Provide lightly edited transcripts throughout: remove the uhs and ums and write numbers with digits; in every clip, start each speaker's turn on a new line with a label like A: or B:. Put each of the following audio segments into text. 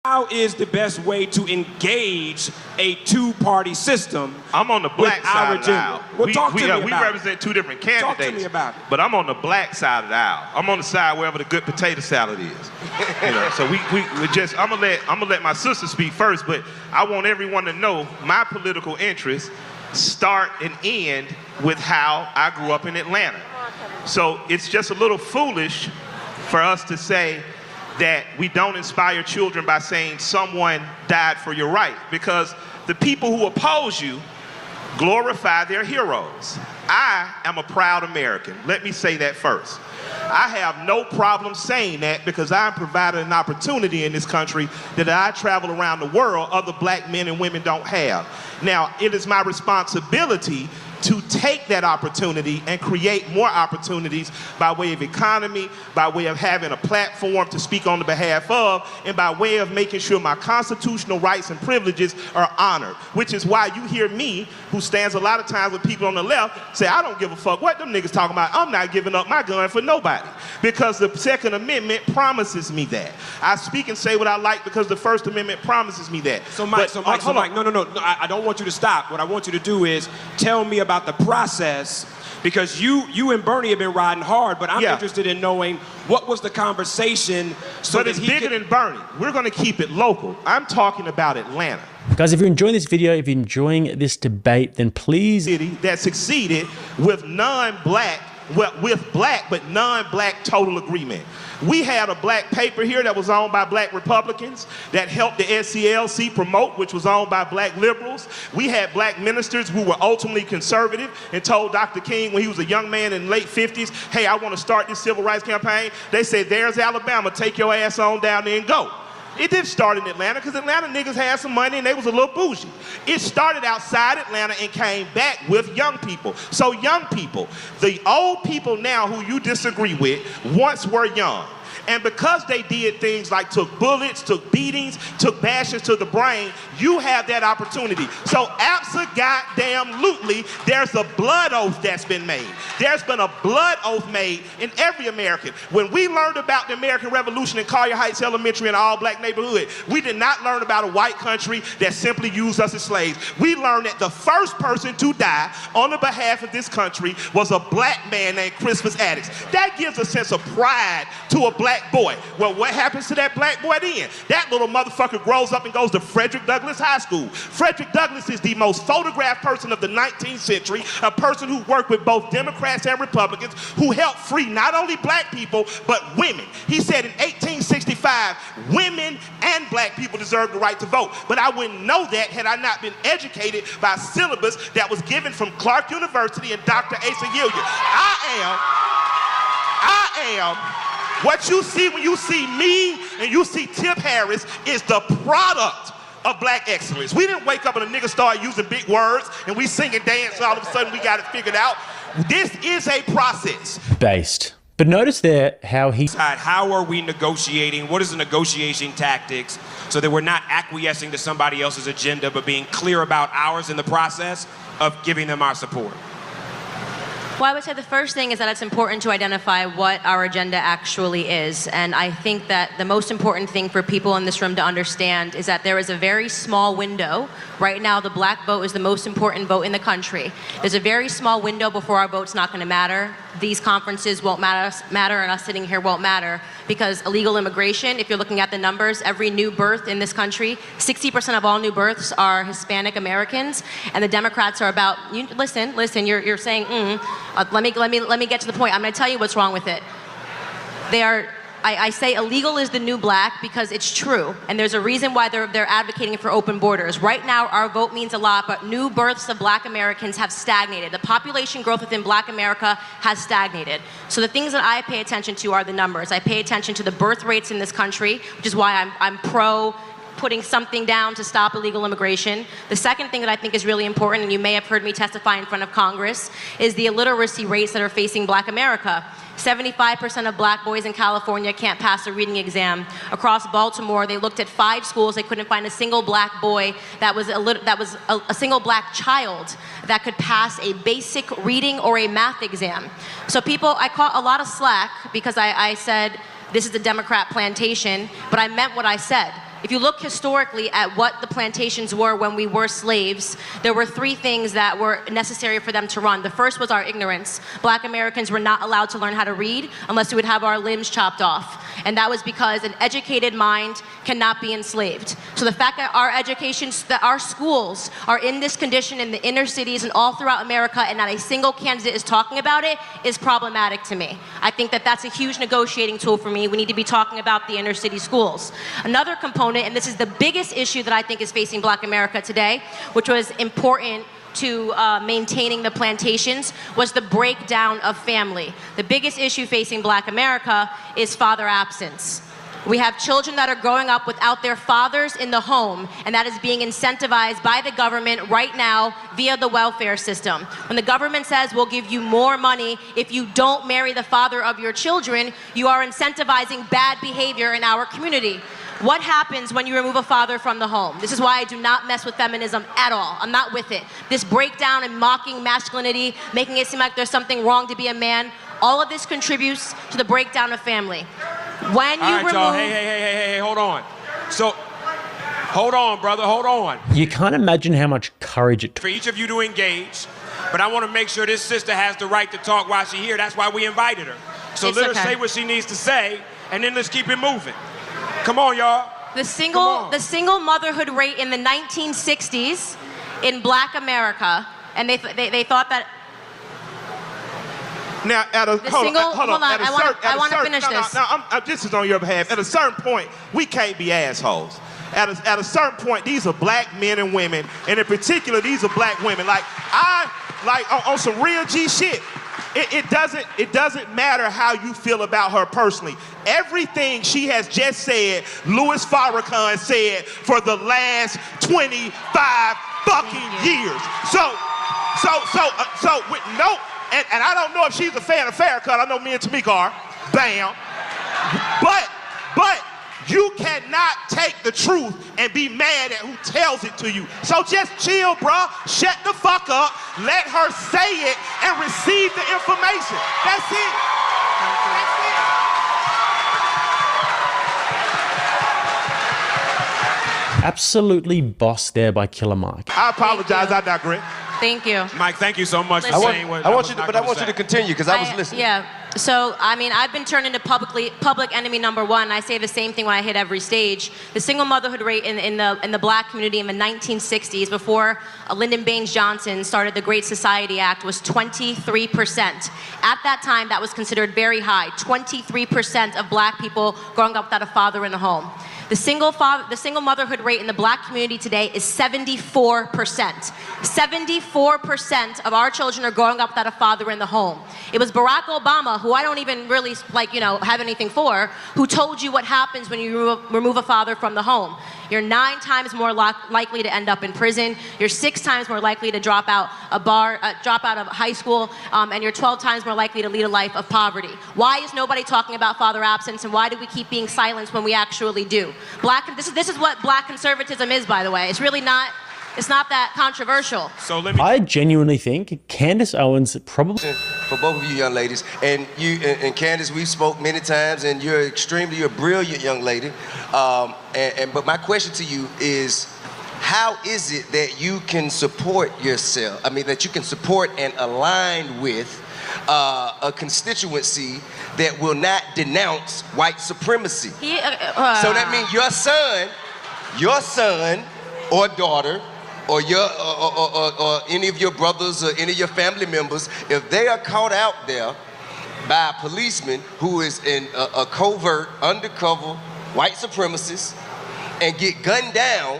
A: How is the best way to engage a two-party system?
B: I'm on the black side of the aisle.
A: Well, talk to me about
B: we represent two different candidates.
A: Talk to me about it.
B: But I'm on the black side of the aisle. I'm on the side wherever the good potato salad is. So we just, I'm gonna let my sister speak first, but I want everyone to know my political interests start and end with how I grew up in Atlanta. So it's just a little foolish for us to say that we don't inspire children by saying someone died for your right, because the people who oppose you glorify their heroes. I am a proud American. Let me say that first. I have no problem saying that because I'm provided an opportunity in this country that I travel around the world other black men and women don't have. Now, it is my responsibility to take that opportunity and create more opportunities by way of economy, by way of having a platform to speak on the behalf of, and by way of making sure my constitutional rights and privileges are honored, which is why you hear me, who stands a lot of times with people on the left, say, I don't give a fuck what them niggas talking about. I'm not giving up my gun for nobody, because the Second Amendment promises me that. I speak and say what I like because the First Amendment promises me that.
A: So Mike, no, I don't want you to stop. What I want you to do is tell me about the process, because you and Bernie have been riding hard, but I'm interested in knowing what was the conversation so
B: but
A: that
B: it's bigger than Bernie. We're going to keep it local. I'm talking about Atlanta.
C: Guys, if you're enjoying this video, if you're enjoying this debate, then please...
B: City that succeeded with non-black, with black but non-black total agreement. We had a black paper here that was owned by black Republicans that helped the SCLC promote, which was owned by black liberals. We had black ministers who were ultimately conservative and told Dr. King when he was a young man in the late 50s, hey, I want to start this civil rights campaign. They said, there's Alabama, take your ass on down there and go. It didn't start in Atlanta because Atlanta niggas had some money and they was a little bougie. It started outside Atlanta and came back with young people. So young people, the old people now who you disagree with once were young. And because they did things like took bullets, took beatings, took bashes to the brain, you have that opportunity. So abso-goddamn-lutely, there's a blood oath that's been made. There's been a blood oath made in every American. When we learned about the American Revolution in Collier Heights Elementary in an all-black neighborhood, we did not learn about a white country that simply used us as slaves. We learned that the first person to die on the behalf of this country was a black man named Crispus Attucks. That gives a sense of pride to a black boy. Well, what happens to that black boy then? That little motherfucker grows up and goes to Frederick Douglass High School. Frederick Douglass is the most photographed person of the 19th century, a person who worked with both Democrats and Republicans, who helped free not only black people, but women. He said in 1865, women and black people deserve the right to vote. But I wouldn't know that had I not been educated by a syllabus that was given from Clark University and Dr. Asa Hilliard. I am what you see when you see me and you see Tip Harris is the product of black excellence. We didn't wake up and a nigga started using big words and we sing and dance and all of a sudden we got it figured out. This is a process.
C: Based. But notice there how he...
A: How are we negotiating? What is the negotiation tactics so that we're not acquiescing to somebody else's agenda but being clear about ours in the process of giving them our support?
D: Well, I would say the first thing is that it's important to identify what our agenda actually is. And I think that the most important thing for people in this room to understand is that there is a very small window. Right now, the black vote is the most important vote in the country. There's a very small window before our vote's not going to matter. These conferences won't matter, and us sitting here won't matter, because illegal immigration, if you're looking at the numbers, every new birth in this country, 60% of all new births are Hispanic Americans, and the Democrats are about, listen, you're saying, let me get to the point. I'm going to tell you what's wrong with it. I say illegal is the new black because it's true, and there's a reason why they're advocating for open borders. Right now, our vote means a lot, but new births of black Americans have stagnated. The population growth within black America has stagnated. So the things that I pay attention to are the numbers. I pay attention to the birth rates in this country, which is why I'm pro putting something down to stop illegal immigration. The second thing that I think is really important, and you may have heard me testify in front of Congress, is the illiteracy rates that are facing black America. 75% of black boys in California can't pass a reading exam. Across Baltimore, they looked at 5 schools. They couldn't find a single black boy that was a single black child that could pass a basic reading or a math exam. So I caught a lot of slack because I said, this is the Democrat plantation, but I meant what I said. If you look historically at what the plantations were when we were slaves, there were three things that were necessary for them to run. The first was our ignorance. Black Americans were not allowed to learn how to read unless we would have our limbs chopped off. And that was because an educated mind cannot be enslaved. So the fact that our that our schools are in this condition in the inner cities and all throughout America and not a single candidate is talking about it is problematic to me. I think that that's a huge negotiating tool for me. We need to be talking about the inner city schools. Another component, and this is the biggest issue that I think is facing Black America today, which was important to maintaining the plantations, was the breakdown of family. The biggest issue facing Black America is father absence. We have children that are growing up without their fathers in the home, and that is being incentivized by the government right now via the welfare system. When the government says we'll give you more money if you don't marry the father of your children, you are incentivizing bad behavior in our community. What happens when you remove a father from the home? This is why I do not mess with feminism at all. I'm not with it. This breakdown and mocking masculinity, making it seem like there's something wrong to be a man, all of this contributes to the breakdown of family. When you remove...
A: y'all, hey, hold on. So, hold on, brother, hold on.
C: You can't imagine how much courage it took
A: For each of you to engage, but I want to make sure this sister has the right to talk while she's here. That's why we invited her. So
D: It's
A: let her
D: okay.
A: say what she needs to say, and then let's keep it moving. Come on, y'all.
D: The single motherhood rate in the 1960s in Black America, and they thought that...
B: Now, at a hold on.
D: I want to finish this.
B: This is on your behalf. At a certain point, we can't be assholes. At a certain point, these are black men and women, and in particular, these are black women. Like on some real G shit. It doesn't matter how you feel about her personally. Everything she has just said, Louis Farrakhan said for the last 25 fucking years. So with no. And I don't know if she's a fan of Farrakhan. I know me and Tamika are. Bam. But you cannot take the truth and be mad at who tells it to you. So just chill, bruh. Shut the fuck up. Let her say it and receive the information. That's it.
C: Absolutely bossed there by Killer Mike.
B: I apologize. I digress.
D: Thank you.
A: Mike, thank you so much for
D: Listen.
A: saying what
E: I want you to continue because I was listening.
D: Yeah. So, I mean, I've been turned into public enemy number one. I say the same thing when I hit every stage. The single motherhood rate in the Black community in the 1960s, before Lyndon Baines Johnson started the Great Society Act, was 23%. At that time, that was considered very high. 23% of Black people growing up without a father in the home. The single motherhood rate in the Black community today is 74%. 74% of our children are growing up without a father in the home. It was Barack Obama, who I don't even really have anything for, who told you what happens when you remove a father from the home. You're 9 times more likely to end up in prison. You're 6 times more likely to drop out of high school, and you're 12 times more likely to lead a life of poverty. Why is nobody talking about father absence, and why do we keep being silenced when we actually do? This is what Black conservatism is, by the way. It's really not. It's not that controversial.
A: So let me.
C: I genuinely think Candace Owens probably...
E: For both of you young ladies, and you and Candace, we spoke many times, and you're a brilliant young lady. But my question to you is, how is it that you can support yourself? I mean, that you can support and align with a constituency that will not denounce white supremacy? So that means your son or daughter, or any of your brothers or any of your family members, if they are caught out there by a policeman who is in a covert, undercover white supremacist and get gunned down,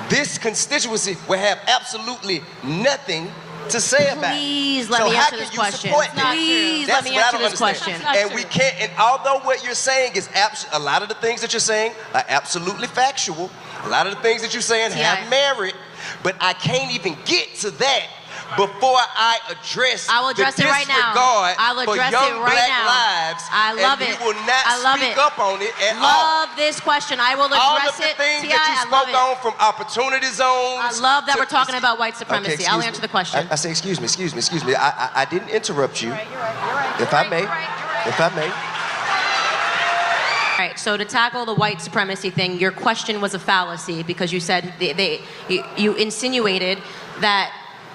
E: this constituency will have absolutely nothing to say about it.
D: Please let me answer this question. Please let me answer this question.
E: And we can't, and although what you're saying is a lot of the things that you're saying are absolutely factual, a lot of the things that you're saying have merit, but I can't even get to that before I address
D: I will address
E: the
D: it right now.
E: disregard
D: I will
E: for
D: address
E: young
D: it right
E: black
D: now.
E: lives.
D: I love
E: and
D: it.
E: we will not
D: I love
E: speak
D: it.
E: up on it at all.
D: Love this question. I will address
E: All of the
D: it.
E: things
D: T.I.,
E: that you
D: I love
E: spoke
D: it.
E: on, from opportunity zones.
D: I love that
E: to-
D: we're talking about white supremacy. I'll answer the question.
E: I say, excuse me. I didn't interrupt you.
D: You're right.
E: If I may.
D: All right, so to tackle the white supremacy thing, your question was a fallacy because you said you insinuated that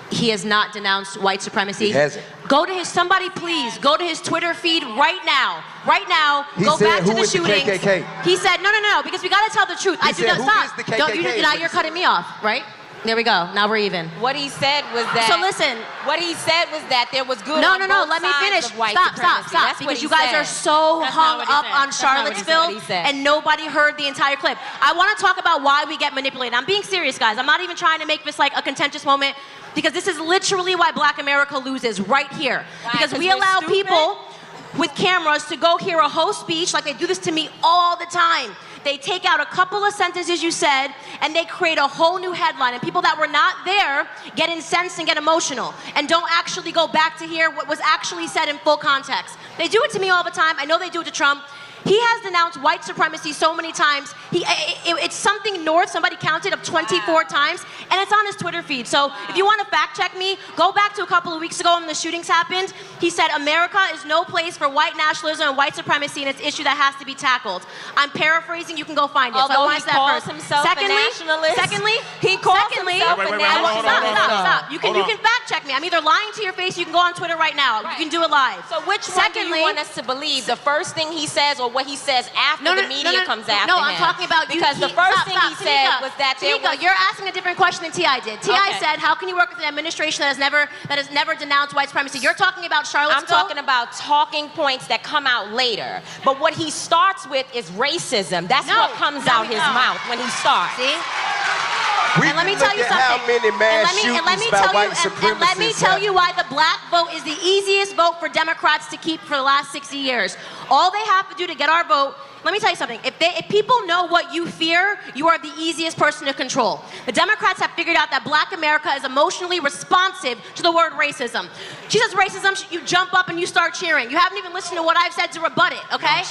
D: he has not denounced white supremacy.
E: He hasn't.
D: Go to his, somebody please, go to his Twitter feed right now. Right now,
E: He
D: go
E: said,
D: back to
E: "Who
D: the
E: is the
D: shootings.
E: KKK?"
D: He said, no, because we gotta tell the truth. I do
E: said,
D: not,
E: "Who
D: stop.
E: is the
D: Don't you,
E: KKK?"
D: now you're cutting me off, right? There we go, now we're even.
F: What he said was that.
D: So listen.
F: What he said was that there was good.
D: No,
F: on
D: let
F: both
D: me
F: sides
D: finish.
F: of white
D: Stop,
F: supremacy. That's what
D: because
F: he
D: you guys
F: said.
D: are so
F: That's
D: hung
F: not what he
D: up
F: said.
D: on
F: That's not what he
D: Charlottesville,
F: said.
D: and nobody heard the entire clip. I want to talk about why we get manipulated. I'm being serious, guys. I'm not even trying to make this like a contentious moment, because this is literally why Black America loses right here.
F: Why?
D: Because
F: 'Cause
D: we
F: we're
D: allow
F: stupid?
D: people with cameras to go hear a whole speech, like they do this to me all the time. They take out a couple of sentences you said, and they create a whole new headline. And people that were not there get incensed and get emotional, and don't actually go back to hear what was actually said in full context. They do it to me all the time. I know they do it to Trump. He has denounced white supremacy so many times. It's something north, somebody counted, of 24 times, and it's on his Twitter feed. So if you want to fact check me, go back to a couple of weeks ago when the shootings happened. He said, America is no place for white nationalism and white supremacy, and it's an issue that has to be tackled. I'm paraphrasing, you can go find it. So I
F: Although
D: want
F: he
D: to say that
F: calls
D: first.
F: himself a nationalist.
D: Secondly,
F: He calls
D: secondly,
F: himself a
A: Wait,
F: nationalist.
D: Stop. You can fact check me. I'm either lying to your face, you can go on Twitter right now. You can do it live.
F: So which one do you want us to believe? The first thing he says or what he says after the media comes after
D: No,
F: him?
D: I'm talking about you.
F: Because the first thing he said was that there
D: Tamika,
F: was...
D: you're asking a different question than T.I. did. T.I.
F: Okay.
D: said, how can you work with an administration that has never denounced white supremacy? You're talking about Charlottesville?
F: I'm talking about talking points that come out later. But what he starts with is racism. That's what comes out his mouth when he starts.
D: See?
E: We
D: And let me
E: can
D: tell
E: look
D: you
E: at
D: something.
E: how many mass shootings by white
D: and let me
E: supremacists
D: tell
E: have-
D: you why the black vote is the easiest vote for Democrats to keep for the last 60 years. All they have to do to get our vote, let me tell you something. If people know what you fear, you are the easiest person to control. The Democrats have figured out that Black America is emotionally responsive to the word racism. She says racism, you jump up and you start cheering. You haven't even listened to what I've said to rebut it, okay?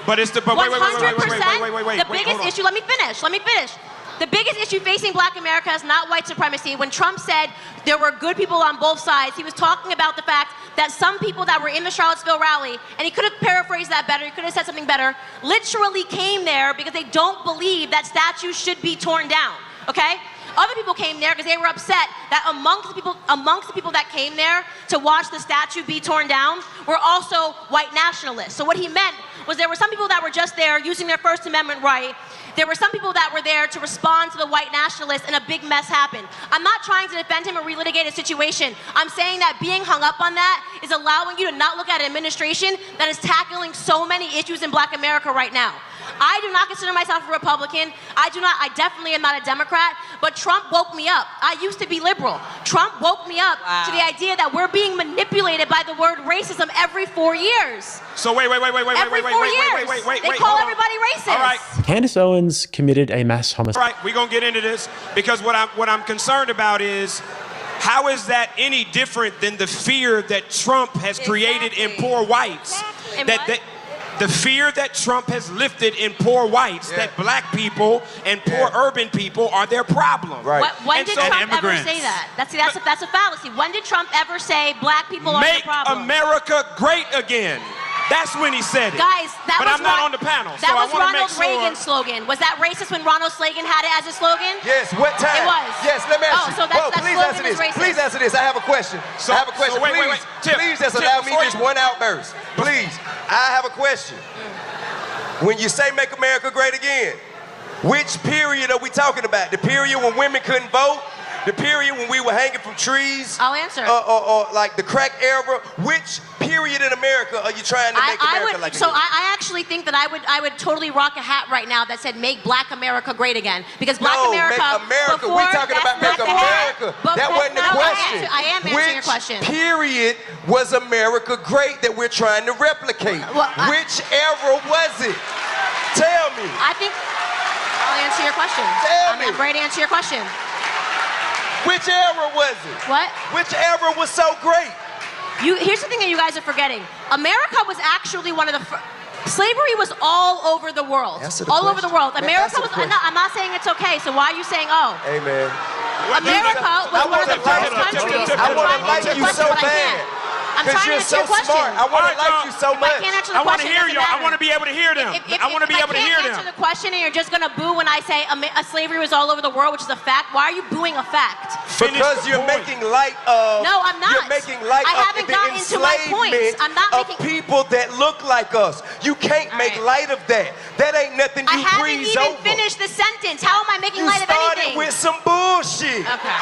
A: But it's the but wait,
D: 100%. The
A: wait,
D: biggest
A: hold on.
D: issue, let me finish. The biggest issue facing Black America is not white supremacy. When Trump said there were good people on both sides, he was talking about the fact that some people that were in the Charlottesville rally, and he could have paraphrased that better, he could have said something better, literally came there because they don't believe that statues should be torn down, okay? Other people came there because they were upset that amongst the people that came there to watch the statue be torn down were also white nationalists. So what he meant was there were some people that were just there using their First Amendment right. There were some people that were there to respond to the white nationalists, and a big mess happened. I'm not trying to defend him or relitigate a situation. I'm saying that being hung up on that is allowing you to not look at an administration that is tackling so many issues in Black America right now. I do not consider myself a Republican. I definitely am not a Democrat, but Trump woke me up. I used to be liberal. Trump woke me up to the idea that we're being manipulated by the word racism every 4 years.
A: So wait.
D: Every 4 years. They call everybody racist.
A: All right.
C: Candace Owens committed a mass homicide.
A: All right, we're gonna get into this because what I'm concerned about is how is that any different than the fear that Trump has created in poor whites?
D: Exactly.
A: The fear that Trump has lifted in poor whites, that black people and poor urban people are their problem.
E: Right.
D: When did Trump ever say that? That's a fallacy. When did Trump ever say black people are the
A: Make
D: problem?
A: America great again. That's when he said it.
D: Guys,
A: but I'm not on the panel, so
D: that
A: I
D: was
A: want to make
D: Ronald
A: sure.
D: Reagan's slogan. Was that racist when Ronald Reagan had it as a slogan?
E: Yes, what time?
D: It was.
E: Yes, let me ask you.
D: So that
E: please
D: slogan
E: answer
D: is
E: this.
D: racist.
E: Please answer this. I have a question.
A: So-
E: I have a question.
A: so wait,
E: please,
A: Tip,
E: please just
A: Tip,
E: allow me
A: before
E: just
A: you-
E: one outburst. Please. I have a question. When you say make America great again, which period are we talking about? The period when women couldn't vote? The period when we were hanging from trees?
D: I'll answer.
E: Or like the crack era? Which period in America are you trying to make America like again?
D: I actually think that I would totally rock a hat right now that said "Make Black America Great Again" because Black America.
E: Make America.
D: Before,
E: We're talking about make America. That wasn't the question.
D: I am answering your question.
E: Which period was America great that we're trying to replicate? Which era was it? Tell me.
D: I think I'll answer your question.
E: Tell me.
D: I'm ready to answer your question.
E: Which era was it?
D: What?
E: Which era was so great?
D: Here's the thing that you guys are forgetting. America was actually one of the slavery was all over the world.
E: Answer the
D: all over the
E: question.
D: world.
E: Man,
D: America
E: answer the
D: was.
E: question.
D: I'm not saying it's okay. So why are you saying oh?
E: Hey man.
D: America was one of the first countries.
E: I want to like you so bad.
D: I'm
E: Because
D: trying to
E: you're
D: answer
E: so
D: your question.
E: smart. I want to like you so
D: If I
E: much.
D: can't answer the
A: I want to
D: question,
A: hear
D: it
A: y'all.
D: doesn't
A: I want to
D: matter.
A: be able to hear them. I want to be able to hear
D: If I can't answer
A: them.
D: the question and you're just gonna boo when I say slavery was all over the world, which is a fact, why are you booing a fact?
E: Because you're making light of.
D: No, I'm not.
E: You're making light
D: I
E: of
D: haven't
E: the
D: gotten to my points.
E: enslavement
D: I'm not
E: of
D: making-
E: people that look like us. You can't make light of that. That ain't nothing
D: I
E: you
D: haven't
E: breeze
D: even
E: over.
D: finished the sentence. How am I making
E: You
D: light of
E: started
D: anything?
E: with some bullshit.
D: Okay.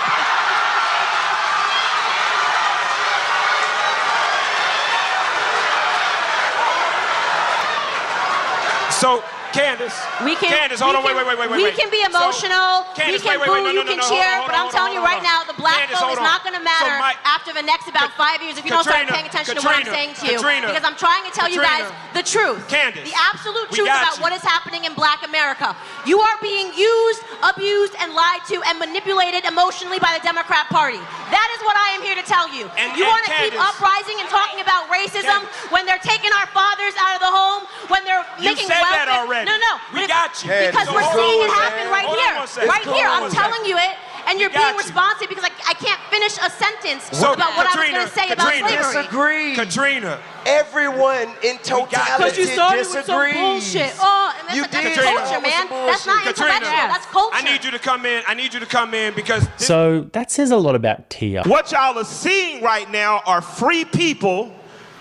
A: So, Candace. Candace, hold on, wait.
D: We can be emotional,
A: Candace,
D: we can
A: wait,
D: boo,
A: no,
D: you
A: no,
D: can
A: no,
D: cheer,
A: hold on,
D: but I'm
A: hold
D: telling
A: on,
D: you right
A: hold on.
D: now, the black
A: Candace,
D: vote
A: hold
D: is
A: on.
D: not going to matter
A: So, Mike-
D: after the next about 5 years if you don't start
A: Katrina,
D: paying attention to what I'm saying to you.
A: Katrina,
D: Because I'm trying to tell you guys the truth.
A: Candace,
D: the absolute
A: we
D: truth
A: got
D: about
A: you.
D: what is happening in black America. You are being used, abused, and lied to and manipulated emotionally by the Democrat Party. That is what I am here to tell you. You want to keep
A: Candace,
D: uprising and talking about racism when they're taking our fathers out of the home, when they're
A: You
D: making
A: said that
D: welfare.
A: already.
D: No.
A: We got you.
D: Because
E: Candace,
D: we're
E: it's
D: seeing
E: cool,
D: it happen
E: man.
D: right
A: Hold on
D: here.
A: one second.
D: Right
A: It's
D: here.
A: cool.
D: I'm
A: One
D: telling you it, and you're
A: got
D: being
A: you.
D: responsive because I can't finish a sentence
A: So,
D: about what I was
A: Katrina,
D: going to say
A: Katrina,
D: about slavery.
E: Disagree.
A: Katrina.
E: Everyone in totality disagrees.
D: Oh, and that's,
E: You
D: that's
E: did.
D: culture,
E: Katrina.
D: man. That's not
A: Katrina,
D: intellectual. That's culture.
A: I need you to come in because this
C: So that says a lot about Tia.
B: What y'all are seeing right now are free people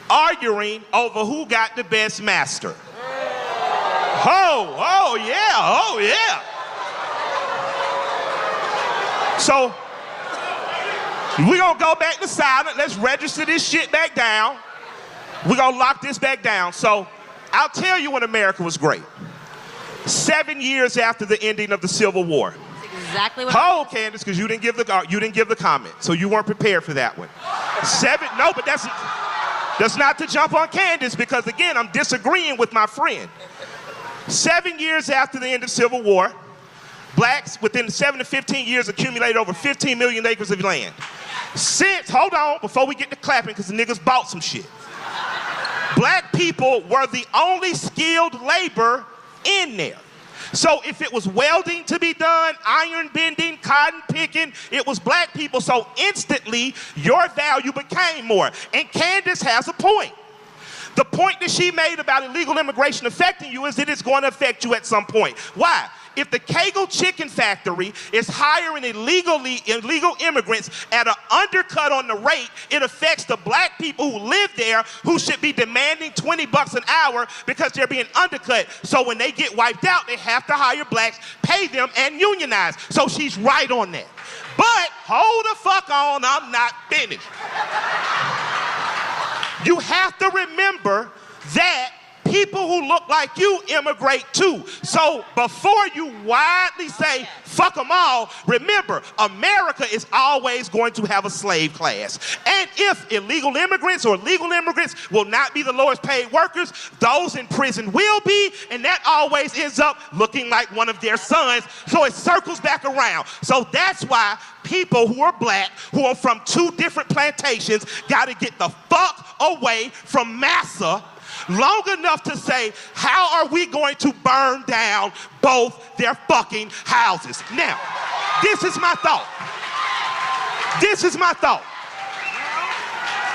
B: arguing over who got the best master. Oh yeah. So we're gonna go back to silent. Let's register this shit back down. We're gonna lock this back down. So I'll tell you when America was great. 7 years after the ending of the Civil War.
D: Exactly what.
B: Hold, Candace, because you didn't give the comment, so you weren't prepared for that one. No, but that's not to jump on Candace, because again, I'm disagreeing with my friend. 7 years after the end of Civil War, blacks within 7 to 15 years accumulated over 15 million acres of land. Hold on, before we get to clapping, because the niggas bought some shit. Black people were the only skilled labor in there. So if it was welding to be done, iron bending, cotton picking, it was black people. So instantly, your value became more. And Candace has a point. The point that she made about illegal immigration affecting you is that it's going to affect you at some point. Why? If the Kegel Chicken Factory is hiring illegal immigrants at an undercut on the rate, it affects the black people who live there who should be demanding $20 an hour because they're being undercut. So when they get wiped out, they have to hire blacks, pay them, and unionize. So she's right on that. But hold the fuck on, I'm not finished. You have to remember that people who look like you immigrate too. So before you widely say, fuck them all, remember, America is always going to have a slave class. And if illegal immigrants or legal immigrants will not be the lowest paid workers, those in prison will be, and that always ends up looking like one of their sons. So it circles back around. So that's why people who are black, who are from 2 different plantations, gotta get the fuck away from massa long enough to say, how are we going to burn down both their fucking houses? Now, this is my thought.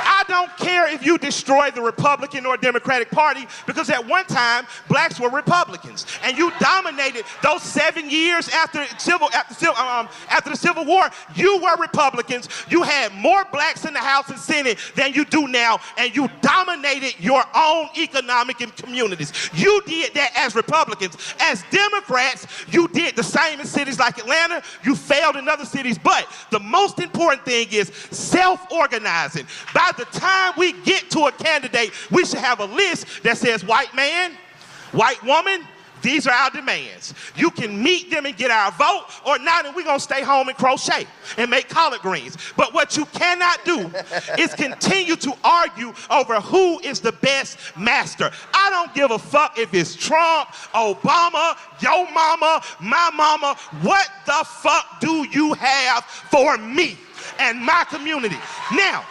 B: I don't care if you destroy the Republican or Democratic Party, because at one time, blacks were Republicans. And you dominated those 7 years after the Civil War. You were Republicans. You had more blacks in the House and Senate than you do now, and you dominated your own economic communities. You did that as Republicans. As Democrats, you did the same in cities like Atlanta. You failed in other cities. But the most important thing is self-organizing. By the time we get to a candidate, we should have a list that says white man, white woman, these are our demands. You can meet them and get our vote, or not, and we're going to stay home and crochet and make collard greens. But what you cannot do is continue to argue over who is the best master. I don't give a fuck if it's Trump, Obama, your mama, my mama. What the fuck do you have for me and my community? Now,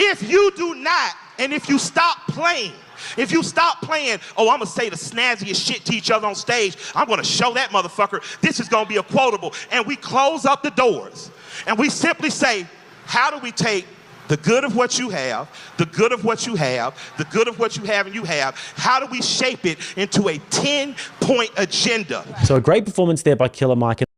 B: if you do not, and if you stop playing, oh, I'm gonna say the snazziest shit to each other on stage, I'm gonna show that motherfucker, this is gonna be a quotable, and we close up the doors, and we simply say, how do we take the good of what you have, the good of what you have, the good of what you have and you have. How do we shape it into a 10-point agenda?
C: So a great performance there by Killer Mike.